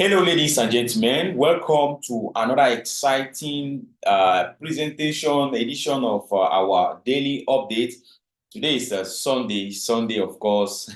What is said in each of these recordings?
Hello, ladies and gentlemen. Welcome to another exciting presentation edition of our daily update. Today is Sunday, of course.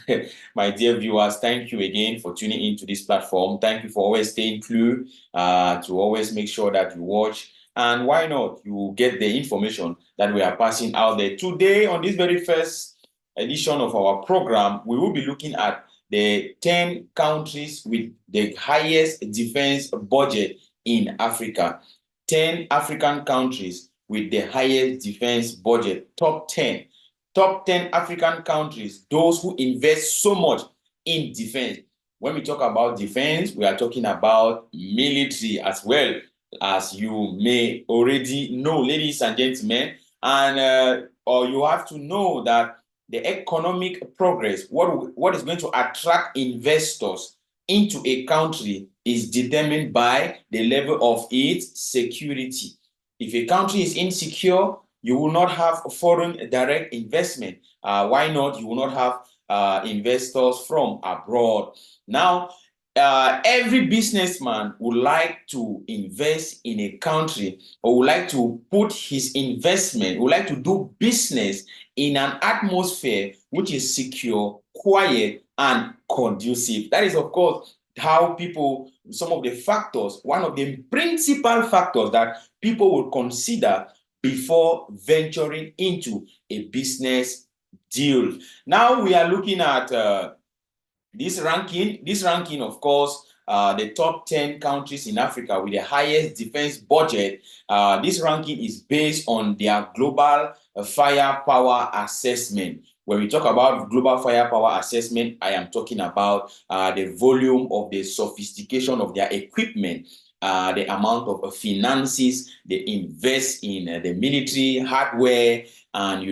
My dear viewers, thank you again for tuning into this platform. Thank you for always staying clued, to always make sure that you watch. And why not? You get the information that we are passing out there. Today, on this very first edition of our program, we will be looking at the 10 countries with the highest defense budget in Africa. 10 African countries with the highest defense budget. Top 10. Top 10 African countries, those who invest so much in defense. When we talk about defense, we are talking about military as well, as you may already know, ladies and gentlemen. And or you have to know that the economic progress, what is going to attract investors into a country is determined by the level of its security. If a country is insecure, you will not have foreign direct investment. Why not? You will not have investors from abroad. Now, every businessman would like to invest in a country, or would like to put his investment, would like to do business in an atmosphere which is secure, quiet, and conducive. That is, of course, how people, some of the factors, one of the principal factors that people would consider before venturing into a business deal. Now we are looking at this ranking, of course, the top 10 countries in Africa with the highest defense budget. This ranking is based on their global firepower assessment. When we talk about global firepower assessment, I am talking about the volume of the sophistication of their equipment, the amount of finances they invest in the military hardware, and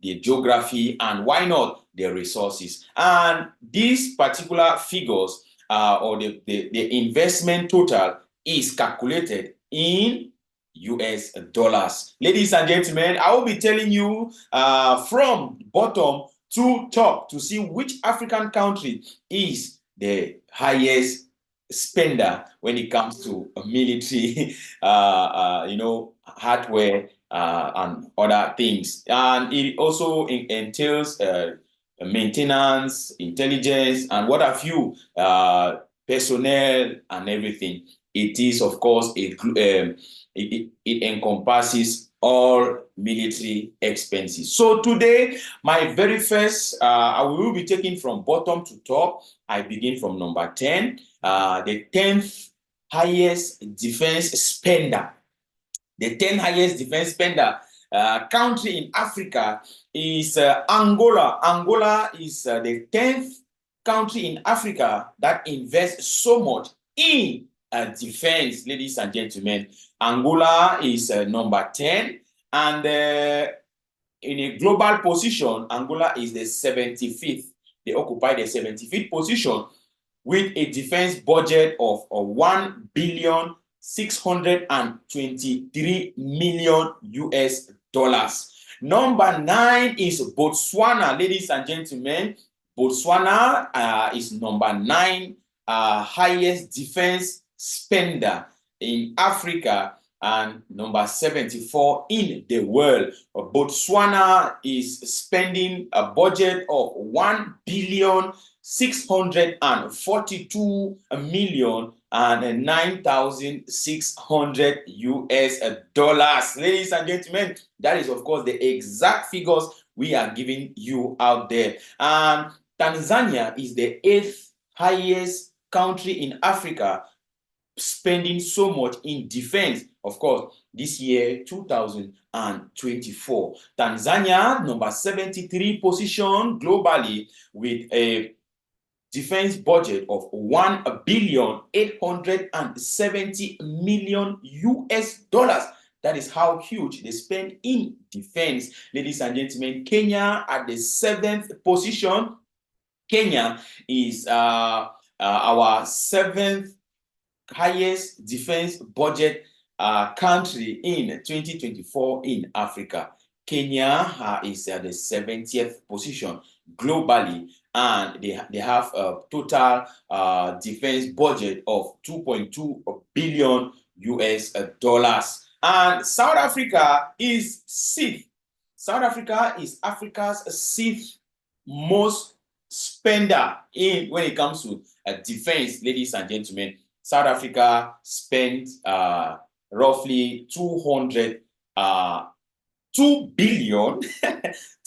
the geography, and why not the resources. And these particular figures, or the investment total, is calculated in US dollars. Ladies and gentlemen, I will be telling you from bottom to top to see which African country is the highest spender when it comes to military hardware and other things. And it also entails maintenance, intelligence, and what have you, personnel and everything. It is, of course, it encompasses all military expenses. So today, my very first, I will be taking from bottom to top. I begin from number 10, the 10th highest defense spender. The 10th highest defense spender country in Africa is Angola. Angola is the 10th country in Africa that invests so much in defense, ladies and gentlemen. Angola is number 10, and in a global position, Angola is the 75th. They occupy the 75th position with a defense budget of 1,623 million US dollars. Number 9 is Botswana, ladies and gentlemen. Botswana is number 9 highest defense spender in Africa, and number 74 in the world. Botswana is spending a budget of 1,642 million and 9,600 US dollars. Ladies and gentlemen, that is, of course, the exact figures we are giving you out there. And Tanzania is the 8th highest country in Africa, spending so much in defense. Of course, this year, 2024. Tanzania, number 73 position globally with a defense budget of 1,870 million US dollars. That is how huge they spend in defense. Ladies and gentlemen, Kenya at the 7th position. Kenya is our 7th highest defense budget country in 2024 in Africa. Kenya is at the 70th position. globally, and they have a total defense budget of 2.2 billion US dollars. And South Africa is sixth. South Africa is Africa's sixth most spender in when it comes to defense, ladies and gentlemen. South Africa spent roughly 2 billion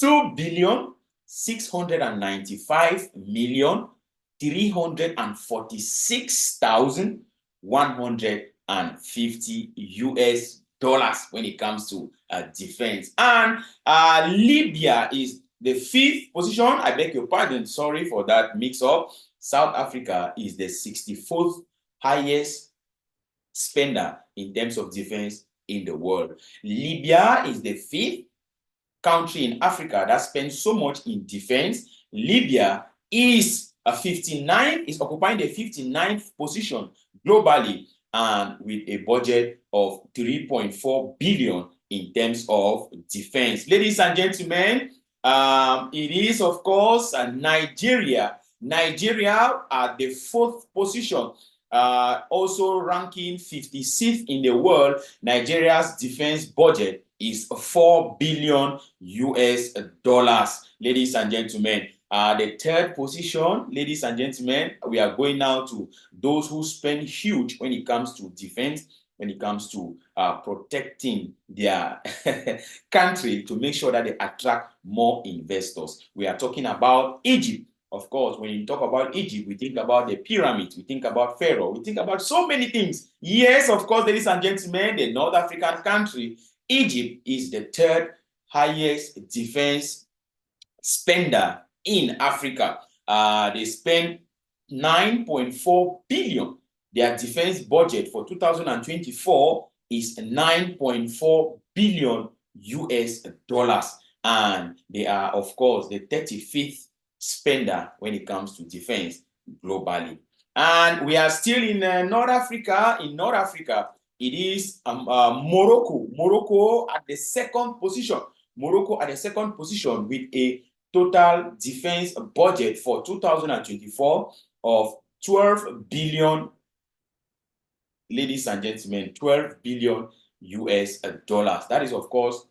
2,695,346,150 US dollars when it comes to defense. And Libya is the fifth position. I beg your pardon, sorry for that mix up. South Africa is the 64th highest spender in terms of defense in the world. Libya is the fifth country in Africa that spends so much in defense. Libya is occupying the 59th position globally, and with a budget of 3.4 billion in terms of defense. Ladies and gentlemen, it is, of course, Nigeria. Nigeria at the fourth position, also ranking 56th in the world. Nigeria's defense budget is 4 billion US dollars. Ladies and gentlemen, the third position, ladies and gentlemen, we are going now to those who spend huge when it comes to defense, when it comes to protecting their country to make sure that they attract more investors. We are talking about Egypt. Of course, when you talk about Egypt, we think about the pyramids, we think about Pharaoh, we think about so many things. Yes, of course, ladies and gentlemen, the North African country, Egypt, is the third highest defense spender in Africa. They spend 9.4 billion. Their defense budget for 2024 is 9.4 billion US dollars. And they are, of course, the 35th spender when it comes to defense globally. And we are still in North Africa. In North Africa, it is Morocco. Morocco at the second position. Morocco at the second position with a total defense budget for 2024 of 12 billion, ladies and gentlemen, 12 billion US dollars. That is, of course,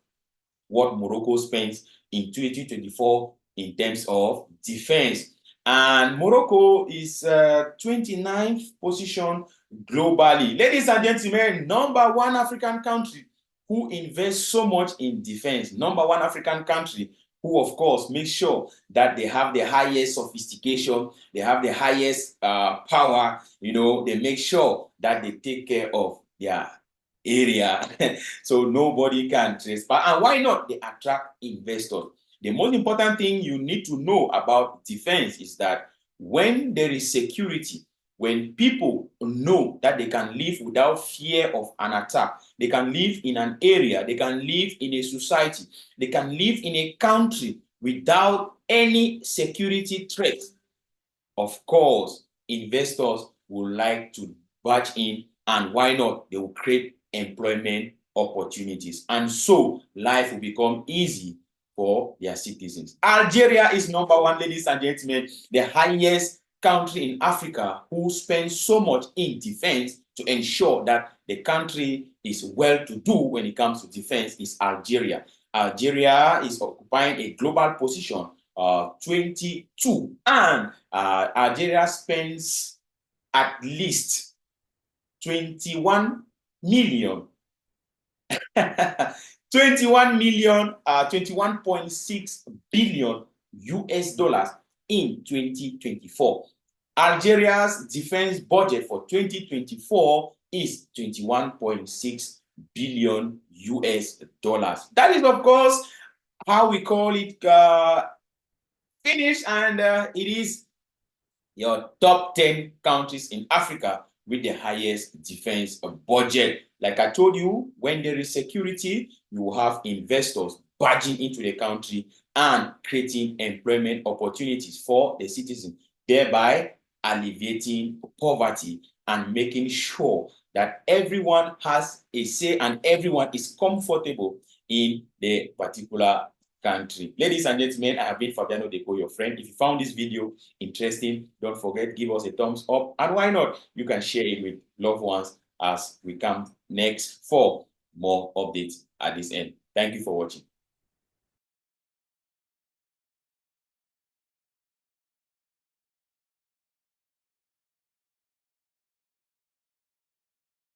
what Morocco spends in 2024 in terms of defense. And Morocco is 29th position globally. Ladies and gentlemen, number one African country who invests so much in defense. Number one African country who, of course, make sure that they have the highest sophistication, they have the highest power, you know, they make sure that they take care of their area so nobody can trespass. And why not? They attract investors. The most important thing you need to know about defense is that when there is security, when people know that they can live without fear of an attack, they can live in an area, they can live in a society, they can live in a country without any security threat, of course, investors would like to barge in, and why not? They will create employment opportunities. And so life will become easy for their citizens. Algeria is number one, ladies and gentlemen, the highest country in Africa who spends so much in defense to ensure that the country is well to do when it comes to defense is Algeria. Algeria is occupying a global position 22, and Algeria spends at least 21 million 21.6 billion US dollars in 2024. Algeria's defense budget for 2024 is 21.6 billion US dollars. That is, of course, how we call it finished, and it is your top 10 countries in Africa with the highest defense budget. Like I told you, when there is security, you will have investors barging into the country and creating employment opportunities for the citizens, thereby alleviating poverty and making sure that everyone has a say and everyone is comfortable in the particular country. Ladies and gentlemen, I have been Fabiano Deco, your friend. If you found this video interesting, don't forget, give us a thumbs up. And why not? You can share it with loved ones as we come next for more updates at this end. Thank you for watching.